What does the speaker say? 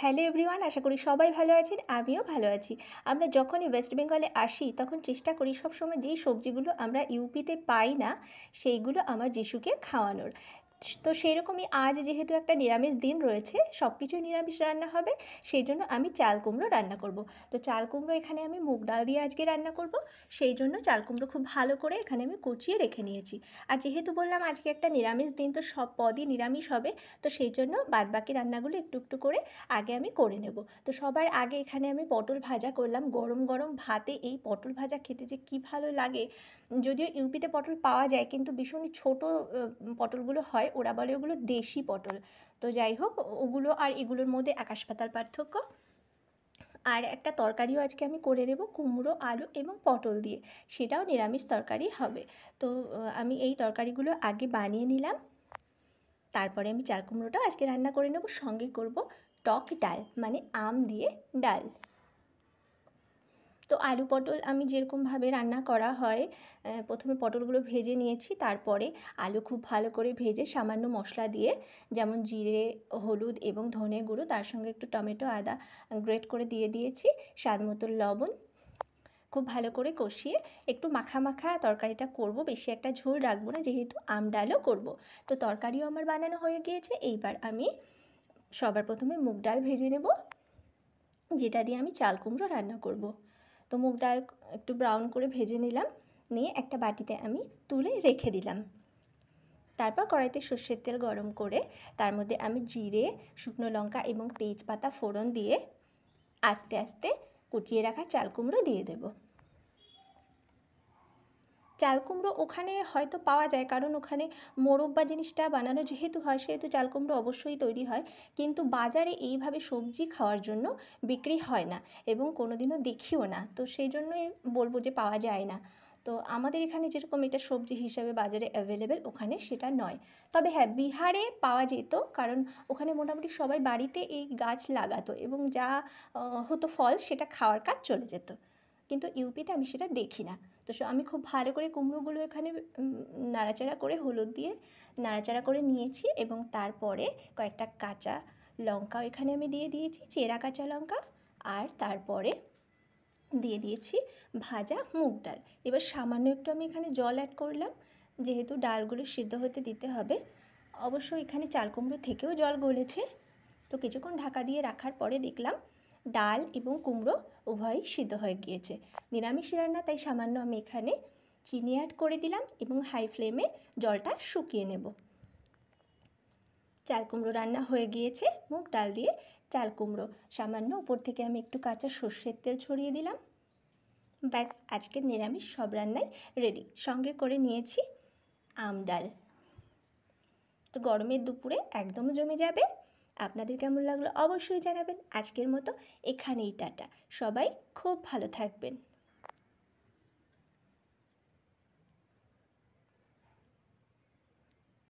Hello everyone, আশা করি সবাই ভালো আছেন। আমিও ভালো আছি। আমরা যখনই ওয়েস্ট বেঙ্গলে আসি তখন চেষ্টা করি সবসময় যেই সবজিগুলো আমরা ইউপিতে পাই না সেইগুলো আমার যিশুকে খাওয়ানোর। তো সেইরকমই আজ যেহেতু একটা নিরামিষ দিন রয়েছে, সব কিছুই নিরামিষ রান্না হবে, সেই জন্য আমি চাল কুমড়ো রান্না করব। তো চাল কুমড়ো এখানে আমি মুগ ডাল দিয়ে আজকে রান্না করব, সেই জন্য চাল কুমড়ো খুব ভালো করে এখানে আমি কুচিয়ে রেখে নিয়েছি। আর যেহেতু বললাম আজকে একটা নিরামিষ দিন, তো সব পদই নিরামিষ হবে, তো সেই জন্য বাদবাকি রান্নাগুলো একটু একটু করে আগে আমি করে নেব। তো সবার আগে এখানে আমি পটল ভাজা করলাম। গরম গরম ভাতে এই পটল ভাজা খেতে যে কী ভালো লাগে। যদিও ইউপিতে পটল পাওয়া যায়, কিন্তু ভীষণই ছোটো পটলগুলো হয়, ওরা বলে ওগুলো দেশি পটল। তো যাই হোক, ওগুলো আর এগুলোর মধ্যে আকাশ পাতাল পার্থক্য। আর একটা তরকারিও আজকে আমি করে নেব কুমড়ো, আলু এবং পটল দিয়ে, সেটাও নিরামিষ তরকারি হবে। তো আমি এই তরকারিগুলো আগে বানিয়ে নিলাম, তারপরে আমি চাল কুমড়োটাও আজকে রান্না করে নেব। সঙ্গে করব টক ডাল, মানে আম দিয়ে ডাল। তো আলু পটল আমি যেরকমভাবে রান্না করা হয়, প্রথমে পটলগুলো ভেজে নিয়েছি, তারপরে আলু খুব ভালো করে ভেজে সামান্য মশলা দিয়ে, যেমন জিরে, হলুদ এবং ধনে গুঁড়ো, তার সঙ্গে একটু টমেটো, আদা গ্রেট করে দিয়ে দিয়েছি, স্বাদ মতো লবণ, খুব ভালো করে কষিয়ে একটু মাখা মাখা তরকারিটা করব। বেশি একটা ঝোল রাখবো না, যেহেতু আম ডালও করব। তো তরকারিও আমার বানানো হয়ে গিয়েছে। এইবার আমি সবার প্রথমে মুগ ডাল ভেজে নেব, যেটা দিয়ে আমি চাল কুমড়ো রান্না করব। তো মুগ ডাল একটু ব্রাউন করে ভেজে নিলাম, নিয়ে একটা বাটিতে আমি তুলে রেখে দিলাম। তারপর কড়াইতে সর্ষের তেল গরম করে তার মধ্যে আমি জিরে, শুকনো লঙ্কা এবং তেজপাতা ফোড়ন দিয়ে আস্তে আস্তে কুচিয়ে রাখা চাল কুমড়ো দিয়ে দেব। চাল কুমড়ো ওখানে হয়তো পাওয়া যায়, কারণ ওখানে মোরব্বা জিনিসটা বানানো যেহেতু হয়, সেহেতু চাল কুমড়ো অবশ্যই তৈরি হয়। কিন্তু বাজারে এইভাবে সবজি খাওয়ার জন্য বিক্রি হয় না, এবং কোনো দিনও দেখিও না। তো সেই জন্যই বলবো যে পাওয়া যায় না। তো আমাদের এখানে যেরকম এটা সবজি হিসাবে বাজারে অ্যাভেলেবেল, ওখানে সেটা নয়। তবে হ্যাঁ, বিহারে পাওয়া যেত, কারণ ওখানে মোটামুটি সবাই বাড়িতে এই গাছ লাগাতো, এবং যা হতো ফল সেটা খাওয়ার কাজ চলে যেত। কিন্তু ইউপিতে আমি সেটা দেখি না। তো আমি খুব ভালো করে কুমড়োগুলো এখানে নাড়াচাড়া করে হলুদ দিয়ে নাড়াচাড়া করে নিয়েছি, এবং তারপরে কয়েকটা কাঁচা লঙ্কা এখানে আমি দিয়ে দিয়েছি, চেরা কাঁচা লঙ্কা। আর তারপরে দিয়ে দিয়েছি ভাজা মুগ ডাল। এবার সামান্য একটু আমি এখানে জল অ্যাড করলাম, যেহেতু ডালগুলো সিদ্ধ হতে দিতে হবে। অবশ্য এখানে চাল কুমড়ো থেকেও জল গলেছে। তো কিছুক্ষণ ঢাকা দিয়ে রাখার পরে দেখলাম ডাল এবং কুমড়ো উভয়ই সিদ্ধ হয়ে গিয়েছে। নিরামিষ রান্না, তাই সামান্য আমি এখানে চিনি অ্যাড করে দিলাম, এবং হাই ফ্লেমে জলটা শুকিয়ে নেব। চাল কুমড়ো রান্না হয়ে গিয়েছে, মুগ ডাল দিয়ে চাল কুমড়ো। সামান্য উপর থেকে আমি একটু কাঁচা সর্ষের তেল ছড়িয়ে দিলাম। ব্যাস, আজকের নিরামিষ সব রান্নাই রেডি। সঙ্গে করে নিয়েছি আম ডাল। তো গরমের দুপুরে একদম জমে যাবে। আপনাদের কেমন লাগলো অবশ্যই জানাবেন। আজকের মতো এখানেই টাটা। সবাই খুব ভালো থাকবেন।